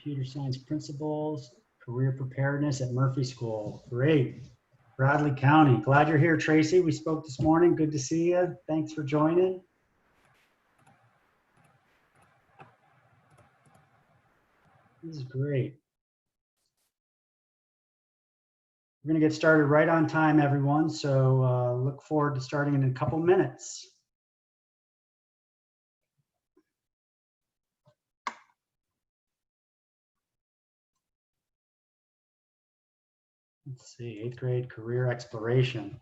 Computer science principles, career preparedness at Murphy School. Great. Bradley County. Glad you're here, Tracy. We spoke this morning. Good to see you. Thanks for joining. This is great. We're going to get started right on time, everyone. So look forward to starting in a couple minutes. Let's see, 8th grade career exploration.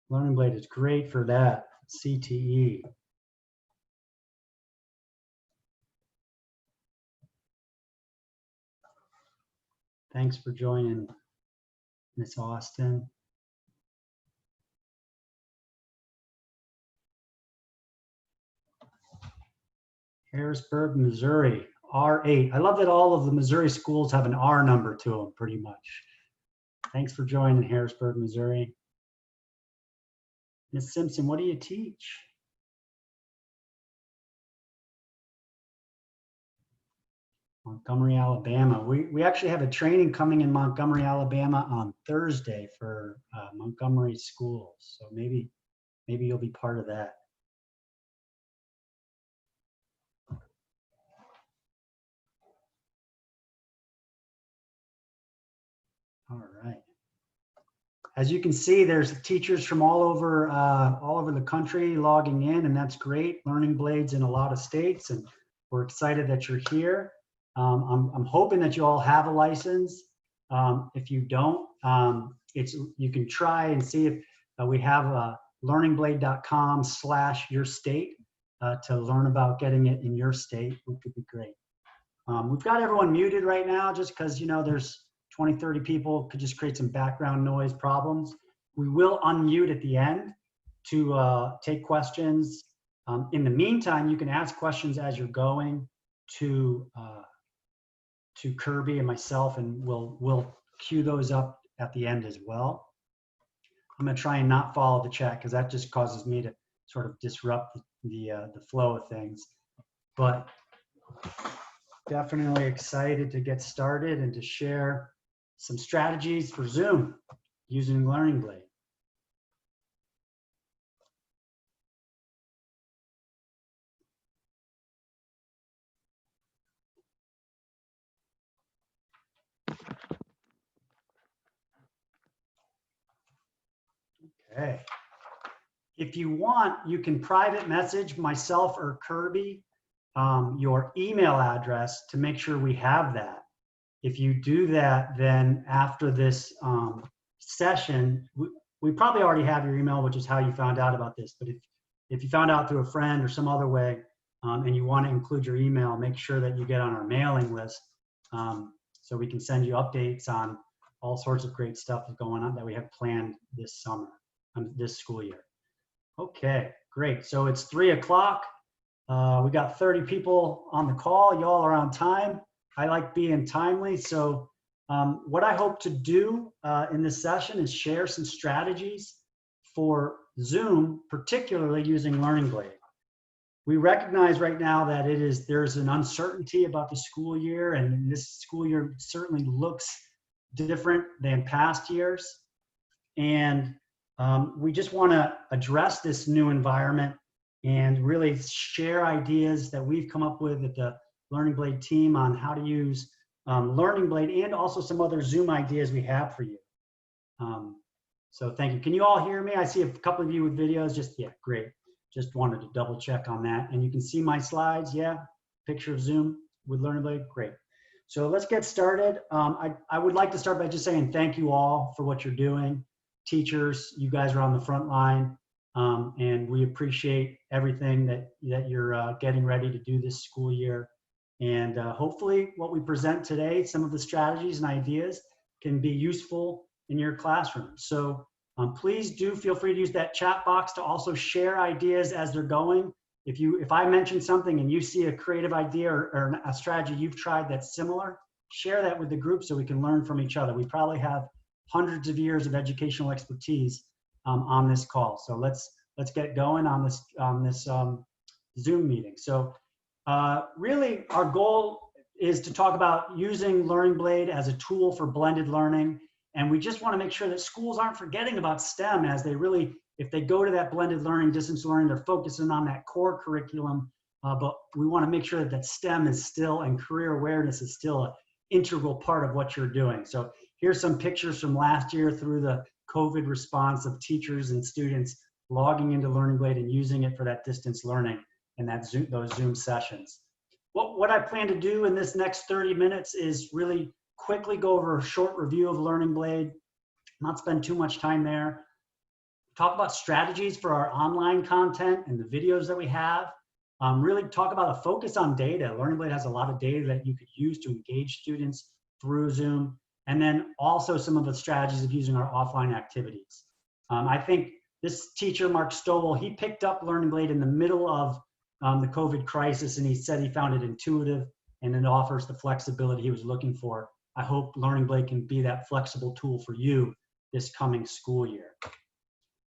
Learning Blade is great for that. CTE. Thanks for joining, Miss Austin. Harrisburg, Missouri, R8. I love that all of the Missouri schools have an R number to them, pretty much. Thanks for joining, Harrisburg, Missouri. Miss Simpson, what do you teach? Montgomery, Alabama. We actually have a training coming in Montgomery, Alabama on Thursday for Montgomery schools. So maybe you'll be part of that. All right. As you can see, there's teachers from all over the country logging in, and that's great. Learning Blades in a lot of states, and we're excited that you're here. I'm hoping that you all have a license. If you don't, you can try and see if we have learningblade.com/yourstate to learn about getting it in your state, which would be great. We've got everyone muted right now just because, you know, there's 20, 30 people, could just create some background noise problems. We will unmute at the end to take questions. In the meantime, you can ask questions as you're going to Kirby and myself, and we'll queue those up at the end as well. I'm gonna try and not follow the chat because that just causes me to sort of disrupt the flow of things. But definitely excited to get started and to share some strategies for Zoom using Learning Blade. Okay. If you want, you can private message myself or Kirby your email address to make sure we have that. If you do that, then after this session, we probably already have your email, which is how you found out about this. But if you found out through a friend or some other way and you want to include your email, make sure that you get on our mailing list so we can send you updates on all sorts of great stuff that's going on that we have planned this summer, this school year. Okay, great. So it's 3 o'clock. We got 30 people on the call. Y'all are on time. I like being timely. So what I hope to do in this session is share some strategies for Zoom, particularly using Learning Blade. We recognize right now that there's an uncertainty about the school year, and this school year certainly looks different than past years. And we just want to address this new environment and really share ideas that we've come up with at the Learning Blade team on how to use Learning Blade and also some other Zoom ideas we have for you. So thank you. Can you all hear me? I see a couple of you with videos. Yeah, great. Just wanted to double check on that. And you can see my slides. Yeah, picture of Zoom with Learning Blade. Great. So let's get started. I would like to start by just saying thank you all for what you're doing. Teachers, you guys are on the front line. And we appreciate everything that you're getting ready to do this school year. And hopefully what we present today, some of the strategies and ideas can be useful in your classroom. So please do feel free to use that chat box to also share ideas as they're going. If I mention something and you see a creative idea or a strategy you've tried that's similar, share that with the group so we can learn from each other. We probably have hundreds of years of educational expertise on this call. So let's get going on this Zoom meeting. So really our goal is to talk about using Learning Blade as a tool for blended learning. And we just want to make sure that schools aren't forgetting about STEM as they really, if they go to that blended learning, distance learning, they're focusing on that core curriculum. But we want to make sure that STEM is still, and career awareness is still an integral part of what you're doing. So here's some pictures from last year through the COVID response of teachers and students logging into Learning Blade and using it for that distance learning and those Zoom sessions. What I plan to do in this next 30 minutes is really quickly go over a short review of Learning Blade, not spend too much time there, talk about strategies for our online content and the videos that we have, really talk about a focus on data. Learning Blade has a lot of data that you could use to engage students through Zoom, and then also some of the strategies of using our offline activities. I think this teacher, Mark Stovall, he picked up Learning Blade in the middle of the COVID crisis, and he said he found it intuitive and it offers the flexibility he was looking for. I hope Learning Blade can be that flexible tool for you this coming school year.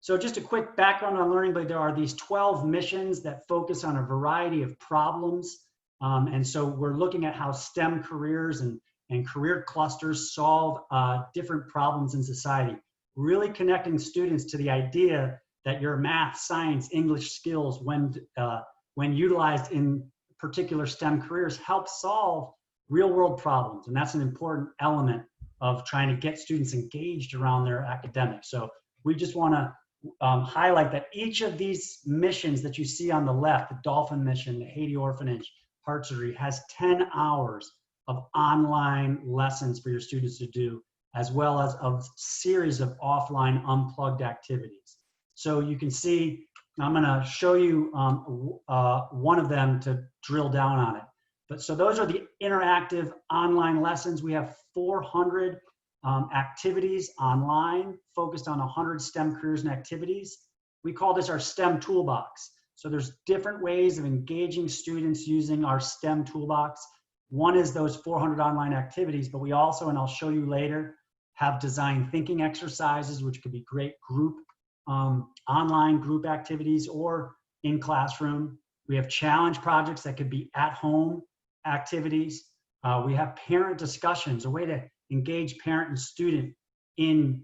So just a quick background on Learning Blade. There are these 12 missions that focus on a variety of problems. And so we're looking at how STEM careers and career clusters solve different problems in society, really connecting students to the idea that your math, science, English skills, when utilized in particular STEM careers, help solve real world problems. And that's an important element of trying to get students engaged around their academics. So we just want to highlight that each of these missions that you see on the left, the Dolphin Mission, the Haiti Orphanage, Heart Surgery, has 10 hours of online lessons for your students to do, as well as a series of offline unplugged activities. So you can see, I'm going to show you one of them to drill down on it. But so those are the interactive online lessons. We have 400 activities online focused on 100 STEM careers and activities. We call this our STEM toolbox. So there's different ways of engaging students using our STEM toolbox. One is those 400 online activities, but we also, and I'll show you later, have design thinking exercises, which could be great group, online group activities or in classroom. We have challenge projects that could be at home activities. We have parent discussions, a way to engage parent and student in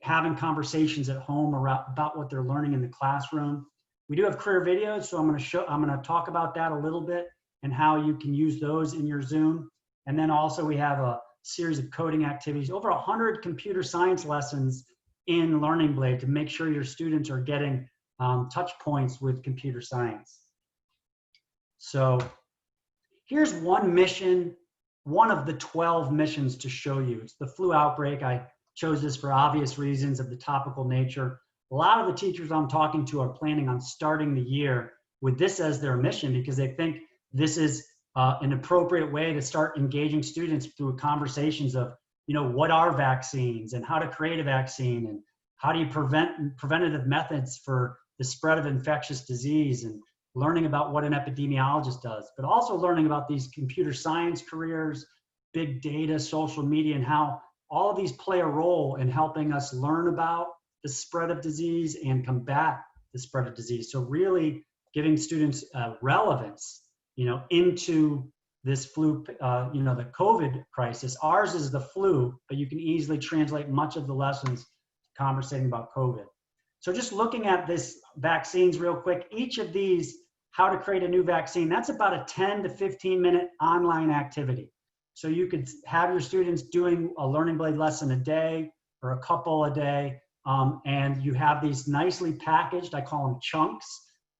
having conversations at home about what they're learning in the classroom. We do have career videos, so I'm going to talk about that a little bit and how you can use those in your Zoom. And then also we have a series of coding activities, over 100 computer science lessons in Learning Blade to make sure your students are getting touch points with computer science. So here's one mission, one of the 12 missions to show you. It's the flu outbreak. I chose this for obvious reasons of the topical nature. A lot of the teachers I'm talking to are planning on starting the year with this as their mission because they think this is an appropriate way to start engaging students through conversations of, what are vaccines and how to create a vaccine and how do you preventative methods for the spread of infectious disease and learning about what an epidemiologist does, but also learning about these computer science careers, big data, social media, and how all of these play a role in helping us learn about the spread of disease and combat the spread of disease. So really giving students relevance, into this flu, the COVID crisis. Ours is the flu, but you can easily translate much of the lessons conversating about COVID. So just looking at this vaccines real quick, each of these, how to create a new vaccine, that's about a 10 to 15 minute online activity. So you could have your students doing a Learning Blade lesson a day or a couple a day. And you have these nicely packaged, I call them chunks,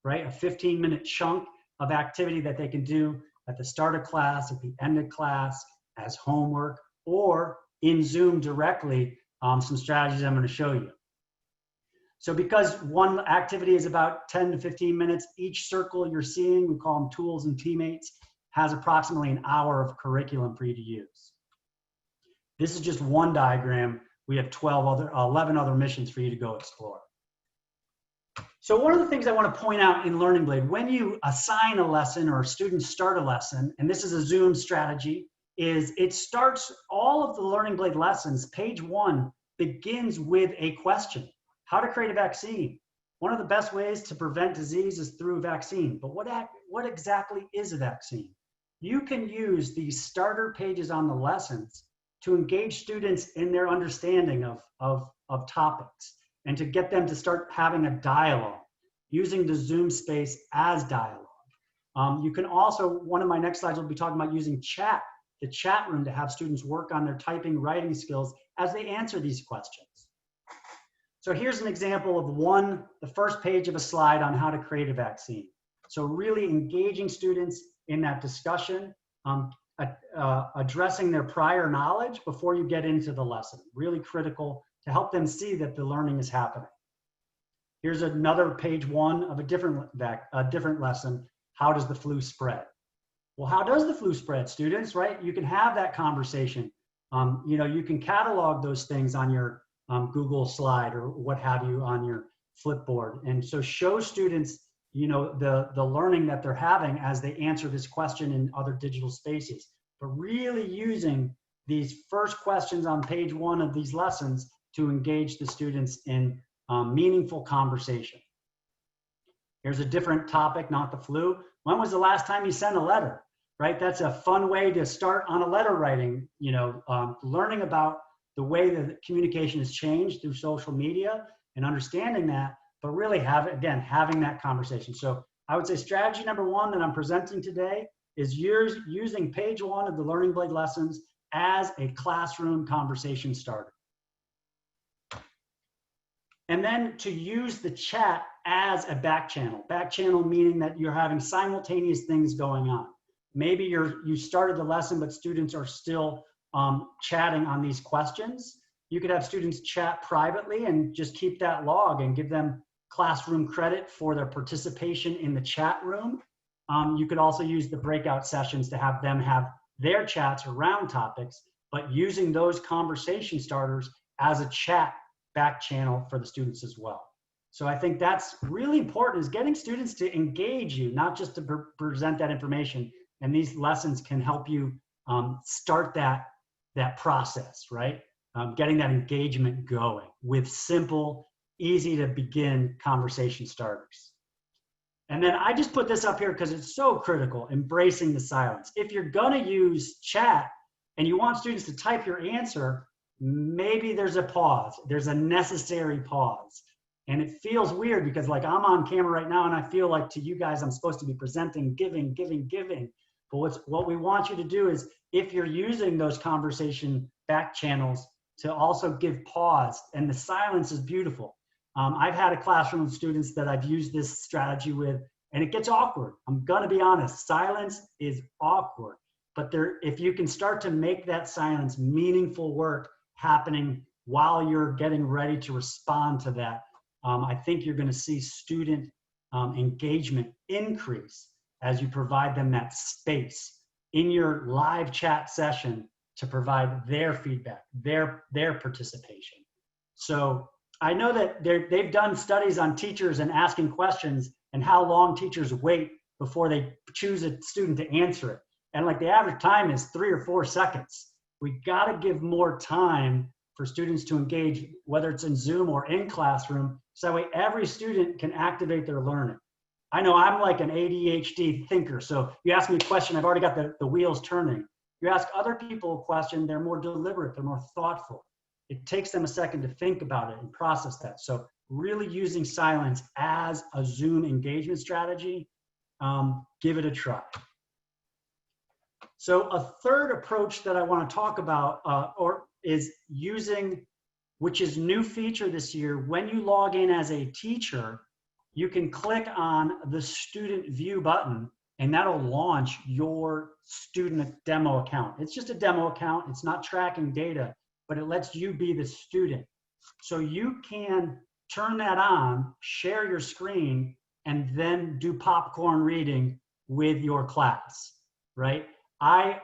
right? A 15-minute chunk of activity that they can do at the start of class, at the end of class, as homework, or in Zoom directly, some strategies I'm going to show you. So because one activity is about 10 to 15 minutes, each circle you're seeing, we call them tools and teammates, has approximately an hour of curriculum for you to use. This is just one diagram. We have 11 other missions for you to go explore. So one of the things I want to point out in Learning Blade, when you assign a lesson or students start a lesson, and this is a Zoom strategy, is it starts all of the Learning Blade lessons. Page 1 begins with a question: how to create a vaccine. one of the best ways to prevent disease is through vaccine. But what exactly is a vaccine? You can use these starter pages on the lessons to engage students in their understanding of topics and to get them to start having a dialogue, using the Zoom space as dialogue. You can also, one of my next slides will be talking about using chat, the chat room, to have students work on their typing, writing skills as they answer these questions. So here's an example of the first page of a slide on how to create a vaccine. So really engaging students in that discussion, addressing their prior knowledge before you get into the lesson. Really critical to help them see that the learning is happening. Here's another page 1 of a different lesson. How does the flu spread? Well, how does the flu spread, students, right? You can have that conversation. You can catalog those things on your Google slide or what have you on your Flipboard. And so show students, the learning that they're having as they answer this question in other digital spaces. But really using these first questions on page 1 of these lessons to engage the students in meaningful conversation. Here's a different topic, not the flu. When was the last time you sent a letter, right? That's a fun way to start on a letter writing, learning about the way that communication has changed through social media and understanding that, but really having that conversation. So I would say strategy number 1 that I'm presenting today is using page 1 of the Learning Blade lessons as a classroom conversation starter. And then to use the chat as a back channel. Back channel meaning that you're having simultaneous things going on. Maybe you started the lesson, but students are still chatting on these questions. You could have students chat privately and just keep that log and give them classroom credit for their participation in the chat room. You could also use the breakout sessions to have them have their chats around topics, but using those conversation starters as a chat back channel for the students as well. So I think that's really important, is getting students to engage you, not just to present that information. And these lessons can help you start that process, right? Getting that engagement going with simple, easy to begin conversation starters. And then I just put this up here because it's so critical, embracing the silence. If you're gonna use chat and you want students to type your answer, maybe there's a pause. There's a necessary pause. And it feels weird because like I'm on camera right now and I feel like to you guys, I'm supposed to be presenting, giving. But what we want you to do is, if you're using those conversation back channels, to also give pause, and the silence is beautiful. I've had a classroom of students that I've used this strategy with, and it gets awkward. I'm gonna be honest, silence is awkward. But if you can start to make that silence meaningful work happening while you're getting ready to respond to that, I think you're gonna see student engagement increase as you provide them that space in your live chat session to provide their feedback, their participation. So I know that they've done studies on teachers and asking questions and how long teachers wait before they choose a student to answer it. And like the average time is 3 or 4 seconds. We gotta give more time for students to engage, whether it's in Zoom or in classroom, so that way every student can activate their learning. I know I'm like an ADHD thinker, so you ask me a question, I've already got the wheels turning. You ask other people a question, they're more deliberate, they're more thoughtful. It takes them a second to think about it and process that. So really using silence as a Zoom engagement strategy, give it a try. So a third approach that I want to talk about is using, which is new feature this year, when you log in as a teacher, you can click on the student view button and that'll launch your student demo account. It's just a demo account, it's not tracking data, but it lets you be the student. So you can turn that on, share your screen, and then do popcorn reading with your class, right? I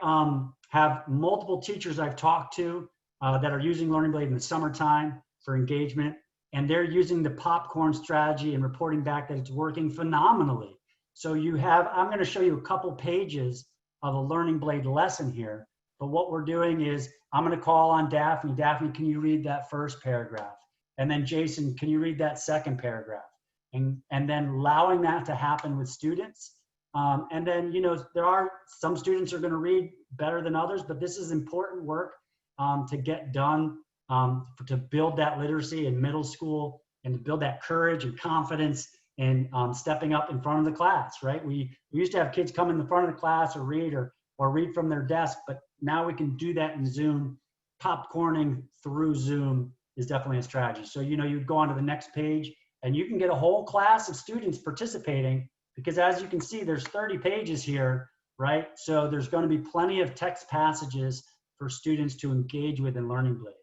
have multiple teachers I've talked to that are using Learning Blade in the summertime for engagement, and they're using the popcorn strategy and reporting back that it's working phenomenally. So I'm gonna show you a couple pages of a Learning Blade lesson here, but what we're doing is I'm gonna call on Daphne. Daphne, can you read that first paragraph? And then Jason, can you read that second paragraph? and then allowing that to happen with students. And then, there are some students are going to read better than others, but this is important work to get done to build that literacy in middle school and to build that courage and confidence in stepping up in front of the class, right? We used to have kids come in the front of the class or read from their desk, but now we can do that in Zoom. Popcorning through Zoom is definitely a strategy. So, you'd go on to the next page and you can get a whole class of students participating, because as you can see, there's 30 pages here, right? So there's going to be plenty of text passages for students to engage with in Learning Blade.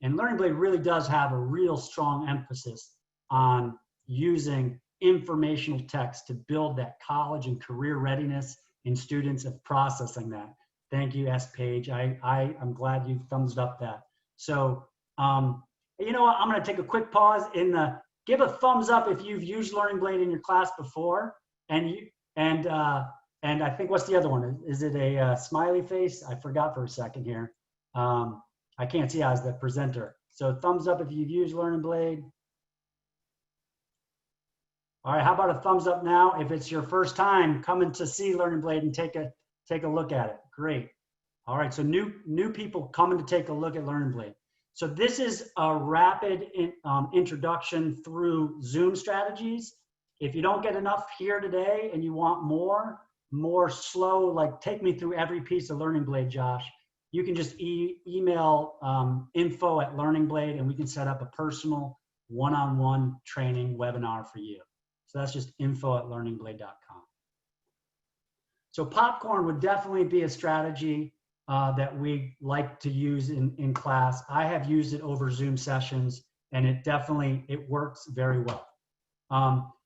And Learning Blade really does have a real strong emphasis on using informational text to build that college and career readiness in students of processing that. Thank you, S. Page. I'm glad you thumbs up that. So, you know what? I'm going to take a quick pause. Give a thumbs up if you've used Learning Blade in your class before. And I think, what's the other one? Is it a smiley face? I forgot for a second here. I can't see as the presenter. So thumbs up if you've used Learning Blade. All right, how about a thumbs up now if it's your first time coming to see Learning Blade and take a look at it. Great. All right, so new people coming to take a look at Learning Blade. So this is a rapid introduction through Zoom strategies. If you don't get enough here today and you want more slow, like take me through every piece of Learning Blade, Josh, you can just email info@learningblade and we can set up a personal one-on-one training webinar for you. So that's just info@learningblade.com. So popcorn would definitely be a strategy that we like to use in class. I have used it over Zoom sessions and it works very well.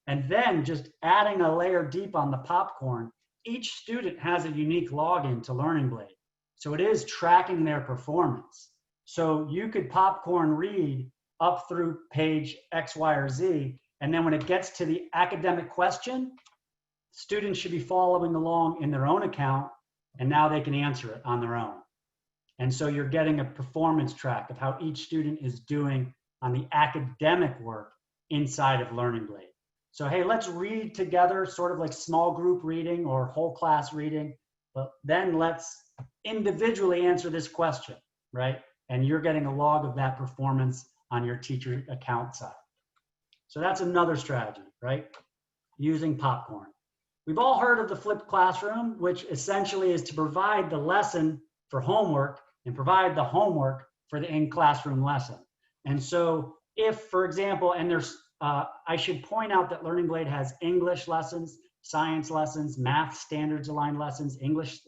And then just adding a layer deep on the popcorn, each student has a unique login to Learning Blade. So it is tracking their performance. So you could popcorn read up through page X, Y, or Z, and then when it gets to the academic question, students should be following along in their own account, and now they can answer it on their own. And so you're getting a performance track of how each student is doing on the academic work inside of Learning Blade. So, hey, let's read together, sort of like small group reading or whole class reading, but then let's individually answer this question, right? And you're getting a log of that performance on your teacher account side. So that's another strategy, right? Using popcorn. We've all heard of the flipped classroom, which essentially is to provide the lesson for homework and provide the homework for the in-classroom lesson. And so if, for example, and there's, I should point out that Learning Blade has English lessons, science lessons, math standards aligned lessons, English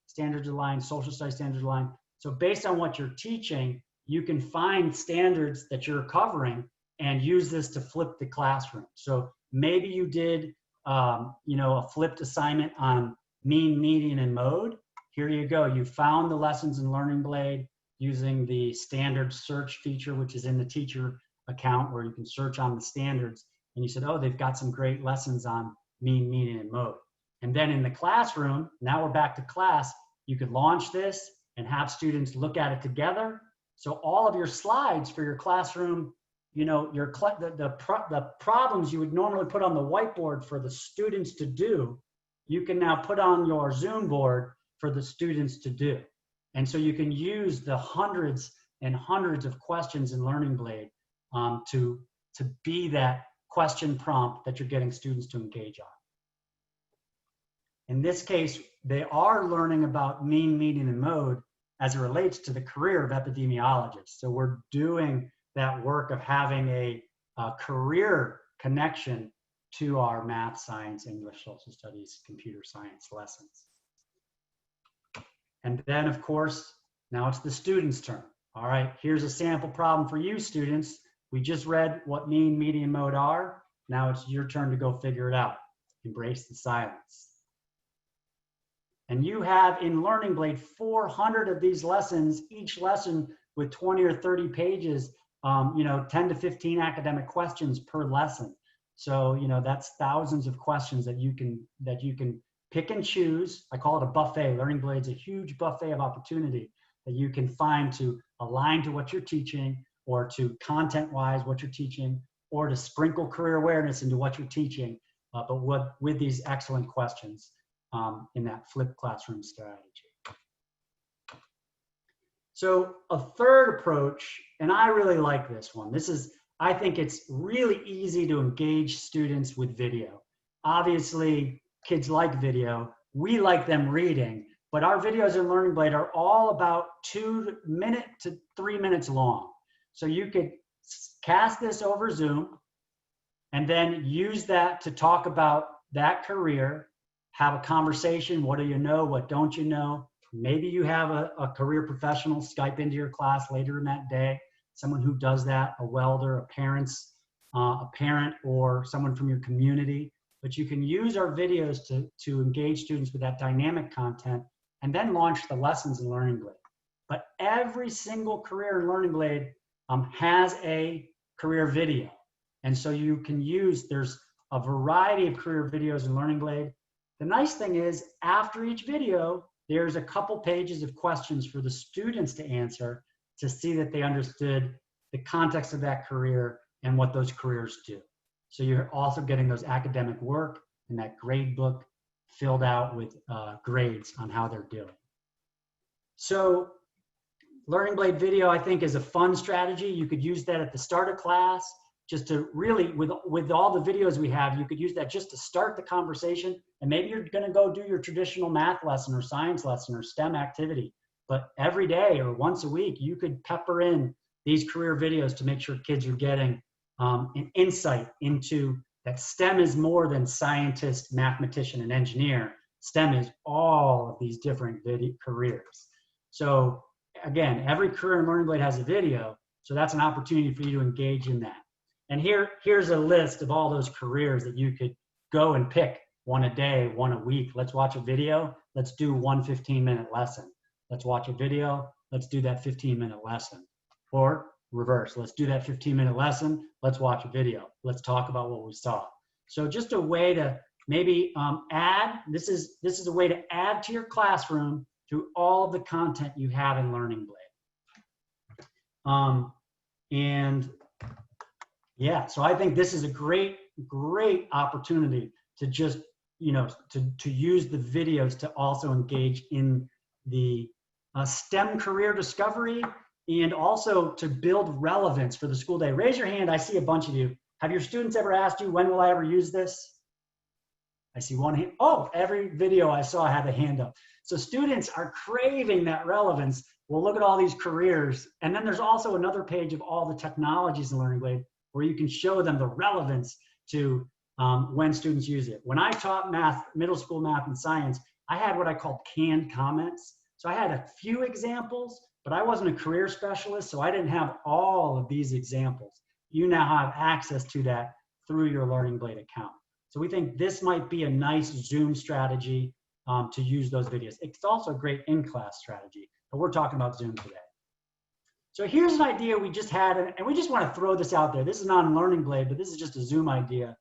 standards aligned, social studies standards aligned. So based on what you're teaching, you can find standards that you're covering and use this to flip the classroom. So maybe you did a flipped assignment on mean, median, and mode. Here you go. You found the lessons in Learning Blade using the standard search feature, which is in the teacher account where you can search on the standards. And you said, oh, they've got some great lessons on mean, median, and mode. And then in the classroom, now we're back to class, you could launch this and have students look at it together. So all of your slides for your classroom, the problems you would normally put on the whiteboard for the students to do, you can now put on your Zoom board for the students to do. And so you can use the hundreds and hundreds of questions in Learning Blade to be that question prompt that you're getting students to engage on. In this case, they are learning about mean, median, and mode as it relates to the career of epidemiologists. So we're doing that work of having a career connection to our math, science, English, social studies, computer science lessons. And then, of course, now it's the student's turn. All right, here's a sample problem for you students. We just read what mean, median, mode are. Now it's your turn to go figure it out. Embrace the silence. And you have in Learning Blade 400 of these lessons, each lesson with 20 or 30 pages, 10 to 15 academic questions per lesson. So, that's thousands of questions that you can pick and choose. I call it a buffet. Learning Blade's a huge buffet of opportunity that you can find to align to what you're teaching or to content-wise what you're teaching or to sprinkle career awareness into what you're teaching, but with these excellent questions in that flipped classroom strategy. So a third approach, and I really like this one. I think it's really easy to engage students with video. Obviously, kids like video. We like them reading, but our videos in Learning Blade are all about 2 minutes to 3 minutes long. So you could cast this over Zoom and then use that to talk about that career, have a conversation. What do you know? What don't you know? Maybe you have a career professional Skype into your class later in that day, someone who does that, a welder, a parent, or someone from your community. But you can use our videos to engage students with that dynamic content and then launch the lessons in Learning Blade. But every single career in Learning Blade has a career video. And so you can use, there's a variety of career videos in Learning Blade. The nice thing is, after each video, there's a couple pages of questions for the students to answer to see that they understood the context of that career and what those careers do. So you're also getting those academic work and that grade book filled out with grades on how they're doing. So Learning Blade video, I think, is a fun strategy. You could use that at the start of class, just to really, with all the videos we have, you could use that just to start the conversation. And maybe you're going to go do your traditional math lesson or science lesson or STEM activity. But every day or once a week, you could pepper in these career videos to make sure kids are getting an insight into that STEM is more than scientist, mathematician, and engineer. STEM is all of these different careers. So again, every career in Learning Blade has a video, so that's an opportunity for you to engage in that. And here's a list of all those careers that you could go and pick, one a day, one a week. Let's watch a video. Let's do one 15-minute lesson. Let's watch a video. Let's do that 15-minute lesson. Or reverse, let's do that 15-minute lesson. Let's watch a video. Let's talk about what we saw. So just a way to maybe add, this is a way to add to your classroom through all of the content you have in Learning Blade. And yeah, so I think this is a great opportunity to just, to use the videos to also engage in the STEM career discovery and also to build relevance for the school day. Raise your hand. I see a bunch of you. Have your students ever asked you, when will I ever use this? I see one hand. Oh, every video I saw had a hand up. So students are craving that relevance. Well, look at all these careers. And then there's also another page of all the technologies in Learning Blade where you can show them the relevance to when students use it. When I taught math, middle school math and science, I had what I called canned comments. So I had a few examples, but I wasn't a career specialist, so I didn't have all of these examples. You now have access to that through your Learning Blade account. So we think this might be a nice Zoom strategy to use those videos. It's also a great in-class strategy, but we're talking about Zoom today. So here's an idea we just had, and we just want to throw this out there. This is not in Learning Blade, but this is just a Zoom idea.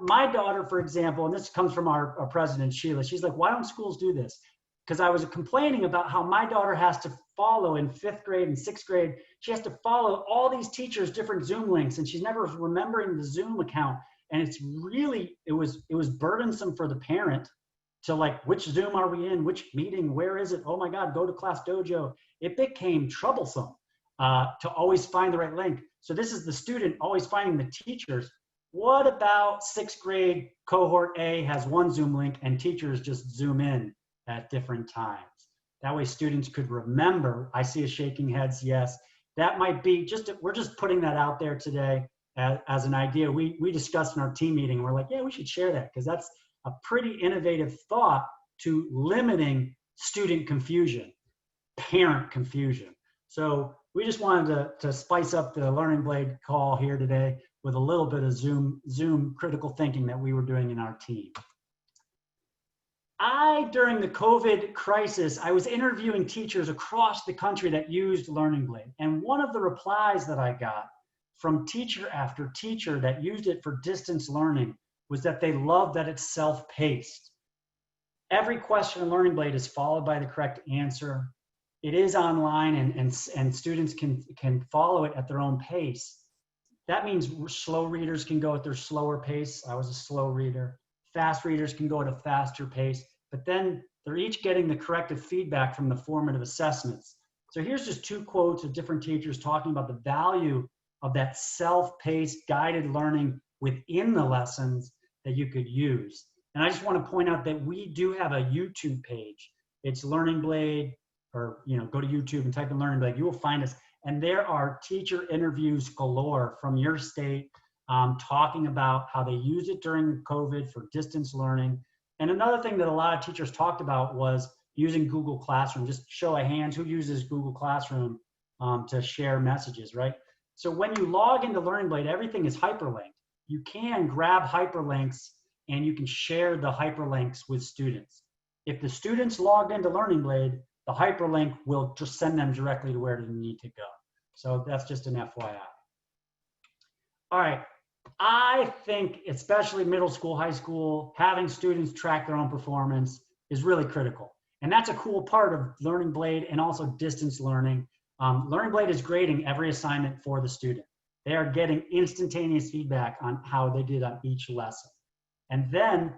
My daughter, for example, and this comes from our president, Sheila, she's like, why don't schools do this? Because I was complaining about how my daughter has to follow in 5th grade and 6th grade. She has to follow all these teachers' different Zoom links, and she's never remembering the Zoom account. And it's really, it was burdensome for the parent to like, which Zoom are we in? Which meeting? Where is it? Oh my God, go to Class Dojo. It became troublesome to always find the right link. So this is the student always finding the teachers. What about 6th grade cohort A has one Zoom link and teachers just Zoom in at different times? That way students could remember. I see a shaking heads, yes. That might be we're just putting that out there today as an idea. We discussed in our team meeting, we're like, yeah, we should share that because that's a pretty innovative thought to limiting student confusion, parent confusion. So we just wanted to spice up the Learning Blade call here today with a little bit of Zoom critical thinking that we were doing in our team. During the COVID crisis, I was interviewing teachers across the country that used Learning Blade. And one of the replies that I got from teacher after teacher that used it for distance learning was that they love that it's self-paced. Every question in Learning Blade is followed by the correct answer. It is online and students can follow it at their own pace. That means slow readers can go at their slower pace. I was a slow reader. Fast readers can go at a faster pace, but then they're each getting the corrective feedback from the formative assessments. So here's just 2 quotes of different teachers talking about the value of that self-paced guided learning within the lessons that you could use. And I just want to point out that we do have a YouTube page. It's Learning Blade, or go to YouTube and type in Learning Blade. You will find us. And there are teacher interviews galore from your state talking about how they used it during COVID for distance learning. And another thing that a lot of teachers talked about was using Google Classroom. Just show of hands, who uses Google Classroom to share messages, right? So when you log into Learning Blade, everything is hyperlinked. You can grab hyperlinks and you can share the hyperlinks with students. If the students logged into Learning Blade, the hyperlink will just send them directly to where they need to go. So that's just an FYI. All right, I think especially middle school, high school, having students track their own performance is really critical. And that's a cool part of Learning Blade and also distance learning. Learning Blade is grading every assignment for the student. They are getting instantaneous feedback on how they did on each lesson. And then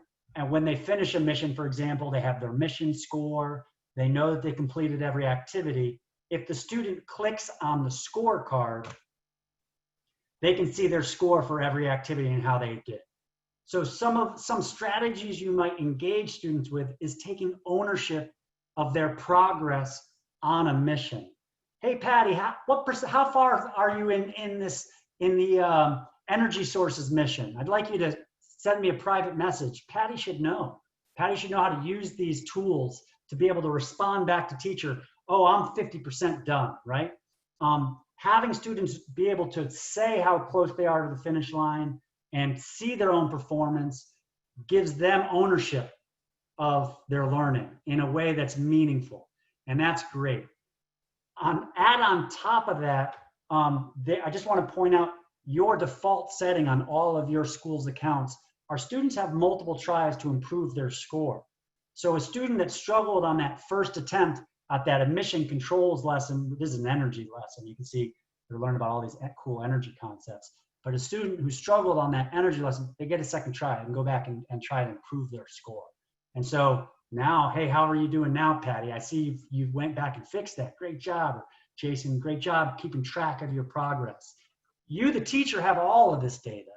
when they finish a mission, for example, they have their mission score. They know that they completed every activity. If the student clicks on the scorecard, they can see their score for every activity and how they did. So some strategies you might engage students with is taking ownership of their progress on a mission. Hey, Patty, how far are you in the energy sources mission? I'd like you to send me a private message. Patty should know. Patty should know how to use these tools to be able to respond back to teacher, oh, I'm 50% done, right? Having students be able to say how close they are to the finish line and see their own performance gives them ownership of their learning in a way that's meaningful. And that's great. Add on top of that, I just want to point out your default setting on all of your school's accounts. Our students have multiple tries to improve their score. So a student that struggled on that first attempt at that emission controls lesson, this is an energy lesson. You can see they're learning about all these cool energy concepts. But a student who struggled on that energy lesson, they get a second try and go back and try to improve their score. And so now, hey, how are you doing now, Patty? I see you went back and fixed that. Great job. Or, Jason, great job keeping track of your progress. You, the teacher, have all of this data,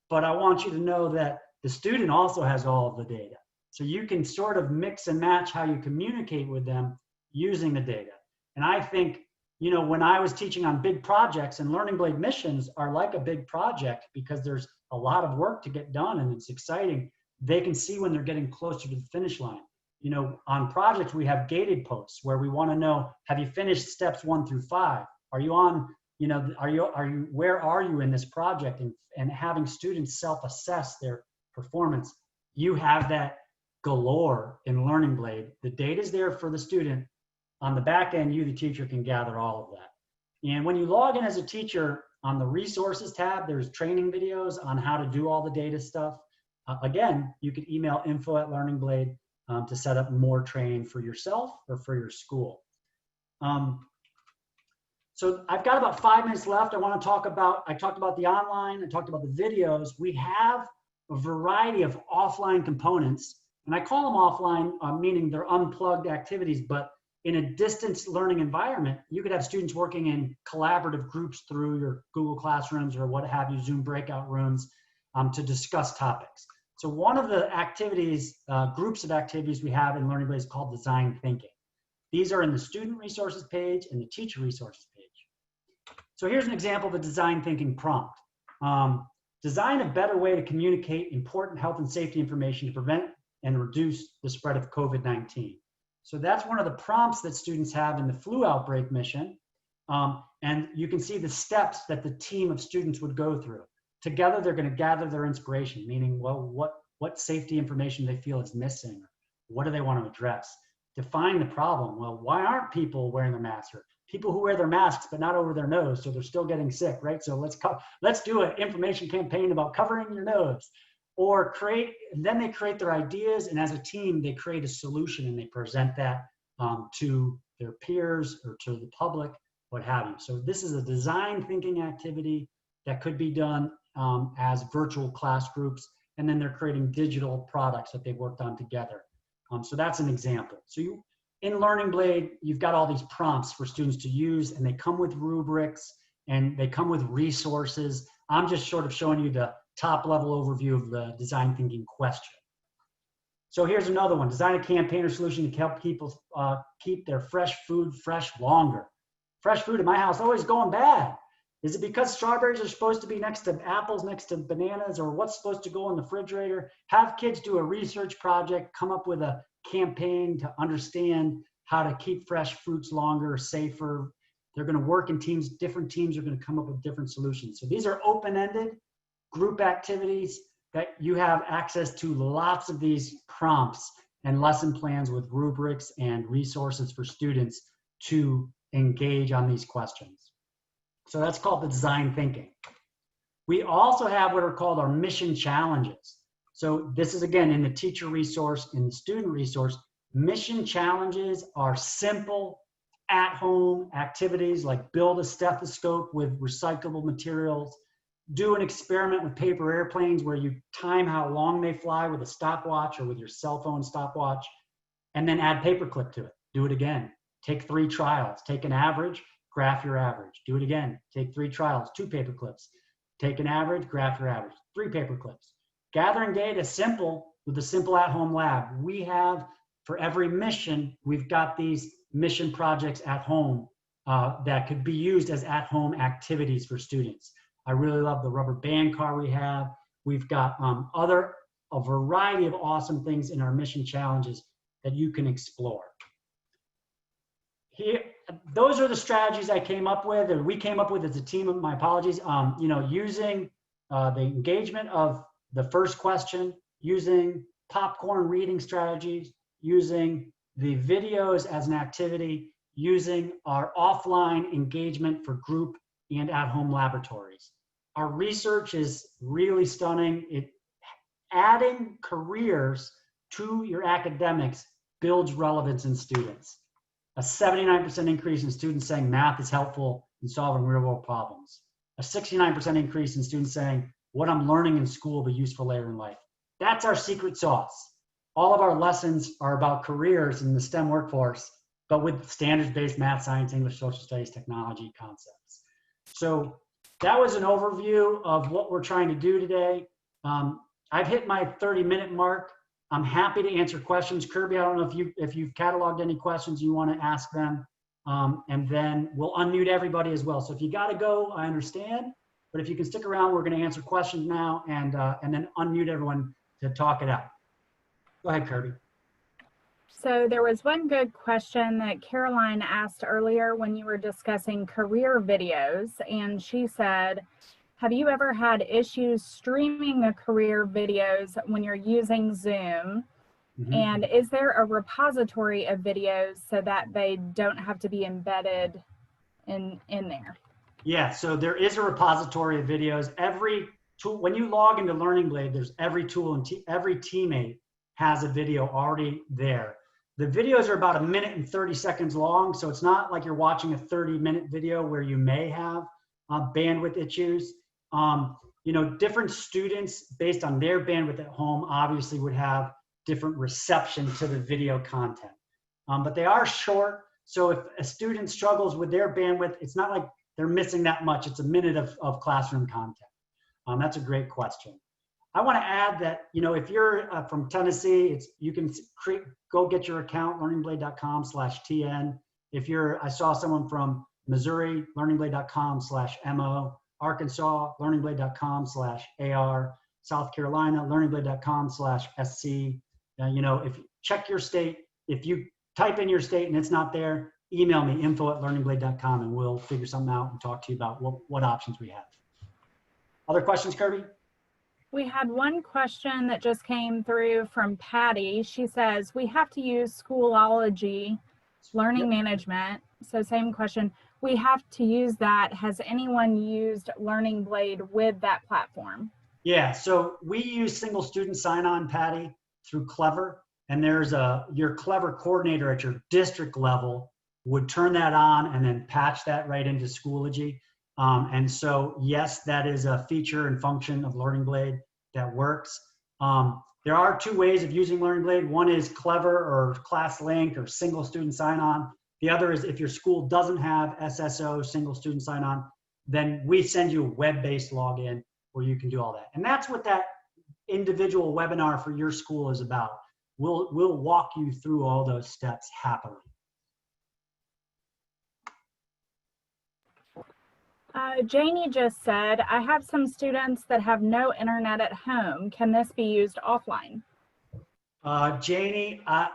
but I want you to know that the student also has all of the data. So you can sort of mix and match how you communicate with them using the data. And I think, when I was teaching on big projects, and Learning Blade missions are like a big project because there's a lot of work to get done and it's exciting. They can see when they're getting closer to the finish line. On projects, we have gated posts where we want to know, have you finished steps 1 through 5? Are you on, where are you in this project? And having students self-assess their performance. You have that galore in Learning Blade. The data is there for the student. On the back end, you, the teacher, can gather all of that. And when you log in as a teacher, on the resources tab, there's training videos on how to do all the data stuff. Again, you can email info@learningblade to set up more training for yourself or for your school. So I've got about 5 minutes left. I talked about the online, I talked about the videos. We have a variety of offline components, and I call them offline, meaning they're unplugged activities, but in a distance learning environment, you could have students working in collaborative groups through your Google Classrooms or what have you, Zoom breakout rooms to discuss topics. So one of the activities, groups of activities we have in Learning Blade is called design thinking. These are in the student resources page and the teacher resources page. So here's an example of a design thinking prompt. Design a better way to communicate important health and safety information to prevent and reduce the spread of COVID-19. So that's one of the prompts that students have in the flu outbreak mission. And you can see the steps that the team of students would go through. Together, they're going to gather their inspiration, meaning, well, what safety information they feel is missing? What do they want to address? Define the problem. Well, why aren't people wearing their masks? Or people who wear their masks but not over their nose, so they're still getting sick, right? So let's do an information campaign about covering your nose. Or then they create their ideas, and as a team, they create a solution and they present that to their peers or to the public, what have you. So this is a design thinking activity. that could be done as virtual class groups, and then they're creating digital products that they've worked on together. So that's an example. So in Learning Blade, you've got all these prompts for students to use, and they come with rubrics, and they come with resources. I'm just sort of showing you the top level overview of the design thinking question. So here's another one: design a campaign or solution to help people keep their fresh food fresh longer. Fresh food in my house always going bad. Is it because strawberries are supposed to be next to apples, next to bananas, or what's supposed to go in the refrigerator? Have kids do a research project, come up with a campaign to understand how to keep fresh fruits longer, safer. They're going to work in teams. Different teams are going to come up with different solutions. So these are open-ended group activities that you have access to lots of these prompts and lesson plans with rubrics and resources for students to engage on these questions. So that's called the design thinking. We also have what are called our mission challenges. So this is, again, in the teacher resource, in the student resource. Mission challenges are simple, at-home activities like build a stethoscope with recyclable materials, do an experiment with paper airplanes where you time how long they fly with a stopwatch or with your cell phone stopwatch, and then add paperclip to it. Do it again. Take 3 trials. Take an average, graph your average. Do it again. Take 3 trials, 2 paperclips. Take an average, graph your average, 3 paperclips. Gathering data is simple with a simple at-home lab. We have, for every mission, we've got these mission projects at home that could be used as at-home activities for students. I really love the rubber band car we have. We've got a variety of awesome things in our mission challenges that you can explore. Here, those are the strategies I came up with, or we came up with as a team. My apologies. Using the engagement of the first question, using popcorn reading strategies, using the videos as an activity, using our offline engagement for group and at-home laboratories. Our research is really stunning. Adding careers to your academics builds relevance in students. A 79% increase in students saying math is helpful in solving real-world problems. A 69% increase in students saying what I'm learning in school will be useful later in life. That's our secret sauce. All of our lessons are about careers in the STEM workforce, but with standards-based math, science, English, social studies, technology concepts. So that was an overview of what we're trying to do today. I've hit my 30-minute mark. I'm happy to answer questions. Kirby, I don't know if you've cataloged any questions you want to ask them, and then we'll unmute everybody as well. So if you got to go, I understand, but if you can stick around, we're going to answer questions now and then unmute everyone to talk it out. Go ahead, Kirby. So there was one good question that Caroline asked earlier when you were discussing career videos, and she said, have you ever had issues streaming the career videos when you're using Zoom? Mm-hmm. And is there a repository of videos so that they don't have to be embedded in there? Yeah, so there is a repository of videos. Every tool, when you log into Learning Blade, there's every tool and every teammate has a video already there. The videos are about 1 minute and 30 seconds long, so it's not like you're watching a 30-minute video where you may have bandwidth issues. Different students, based on their bandwidth at home, obviously would have different reception to the video content. But they are short, so if a student struggles with their bandwidth, it's not like they're missing that much. It's 1 minute of classroom content. That's a great question. I want to add that, if you're from Tennessee, you can go get your account, learningblade.com/TN. I saw someone from Missouri, learningblade.com/MO. Arkansas, learningblade.com/AR, South Carolina, learningblade.com/SC. If you check your state, if you type in your state and it's not there, email me, info@learningblade.com, and we'll figure something out and talk to you about what options we have. Other questions, Kirby? We had one question that just came through from Patty. She says, we have to use Schoolology, learning management. So same question. We have to use that. Has anyone used Learning Blade with that platform? Yeah, so we use single student sign-on, Patty, through Clever. And there's your Clever coordinator at your district level would turn that on and then patch that right into Schoology. And so, yes, that is a feature and function of Learning Blade that works. There are two ways of using Learning Blade. One is Clever or Class Link or single student sign-on. The other is if your school doesn't have SSO, single student sign-on, then we send you a web-based login where you can do all that. And that's what that individual webinar for your school is about. We'll walk you through all those steps happily. Janie just said, I have some students that have no internet at home. Can this be used offline? Janie, at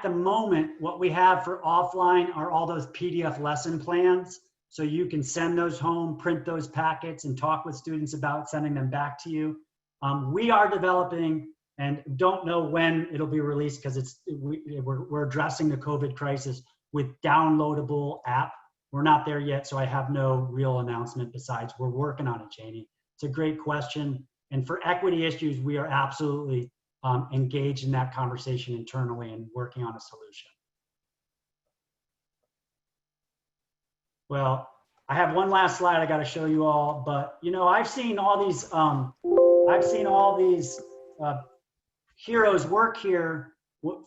the moment, what we have for offline are all those PDF lesson plans. So you can send those home, print those packets, and talk with students about sending them back to you. We are developing, and don't know when it'll be released because we're addressing the COVID crisis with downloadable app. We're not there yet, so I have no real announcement besides we're working on it, Janie. It's a great question. And for equity issues, we are absolutely engaged in that conversation internally and working on a solution. Well, I have one last slide I got to show you all, but you know, I've seen all these heroes work here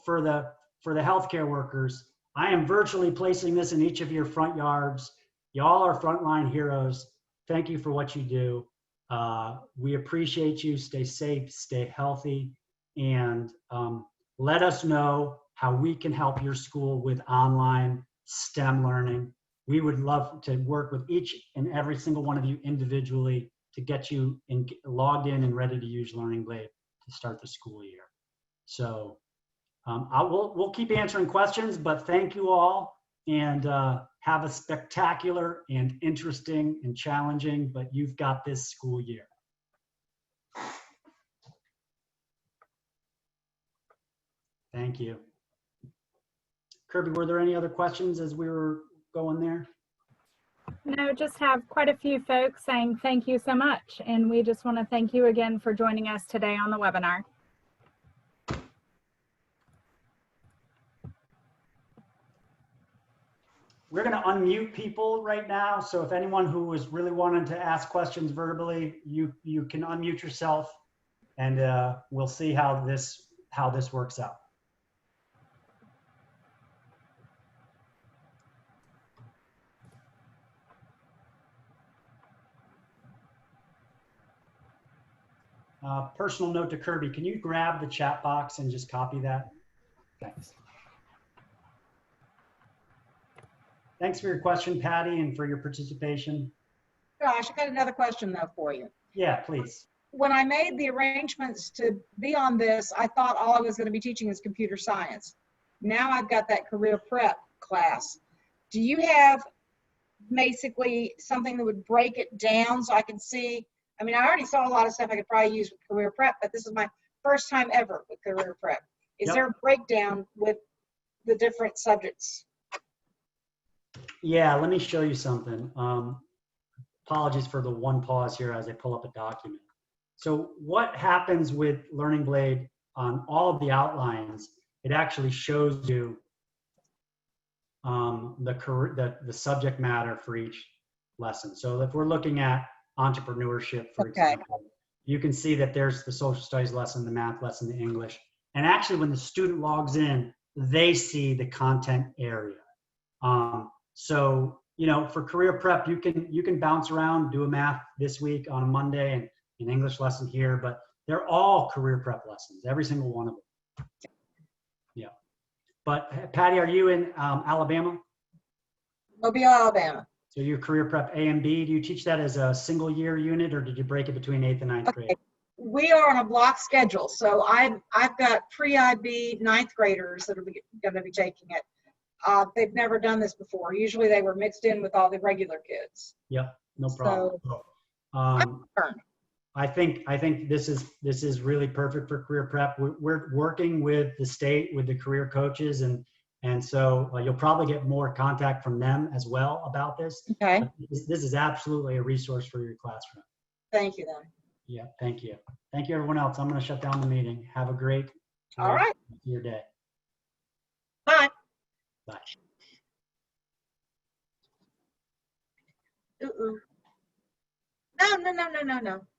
for the healthcare workers. I am virtually placing this in each of your front yards. Y'all are frontline heroes. Thank you for what you do. We appreciate you. Stay safe, stay healthy, and let us know how we can help your school with online STEM learning. We would love to work with each and every single one of you individually to get you logged in and ready to use Learning Blade to start the school year. So we'll keep answering questions, but thank you all, and have a spectacular and interesting and challenging, but you've got this school year. Thank you. Kirby, were there any other questions as we were going there? No, just have quite a few folks saying thank you so much. And we just want to thank you again for joining us today on the webinar. We're going to unmute people right now. So if anyone who is really wanting to ask questions verbally, you can unmute yourself, and we'll see how this works out. Personal note to Kirby, can you grab the chat box and just copy that? Thanks. Thanks for your question, Patty, and for your participation. Josh, I got another question though for you. Yeah, please. When I made the arrangements to be on this, I thought all I was going to be teaching is computer science. Now I've got that career prep class. Do you have basically something that would break it down so I can see? I mean, I already saw a lot of stuff I could probably use with career prep, but this is my first time ever with career prep. Is there a breakdown with the different subjects? Yeah, let me show you something. Apologies for the one pause here as I pull up a document. So what happens with Learning Blade on all of the outlines, it actually shows you the subject matter for each lesson. So if we're looking at entrepreneurship, for example, you can see that there's the social studies lesson, the math lesson, the English. And actually when the student logs in, they see the content area. So, you know, for career prep, you can bounce around, do a math this week on a Monday and an English lesson here, but they're all career prep lessons, every single one of them. Yeah. But Patty, are you in Alabama? Mobile, Alabama. So your career prep A and B, do you teach that as a single year unit, or did you break it between 8th and 9th grade? We are on a block schedule. So I've got pre-IB 9th graders that are going to be taking it. They've never done this before. Usually they were mixed in with all the regular kids. Yep, no problem. So, I think this is really perfect for career prep. We're working with the state, with the career coaches, and so you'll probably get more contact from them as well about this. Okay. But this is absolutely a resource for your classroom. Thank you then. Yeah, thank you. Thank you, everyone else. I'm going to shut down the meeting. Have a great All right. your day. Bye. Bye. No, no, no, no, no, no.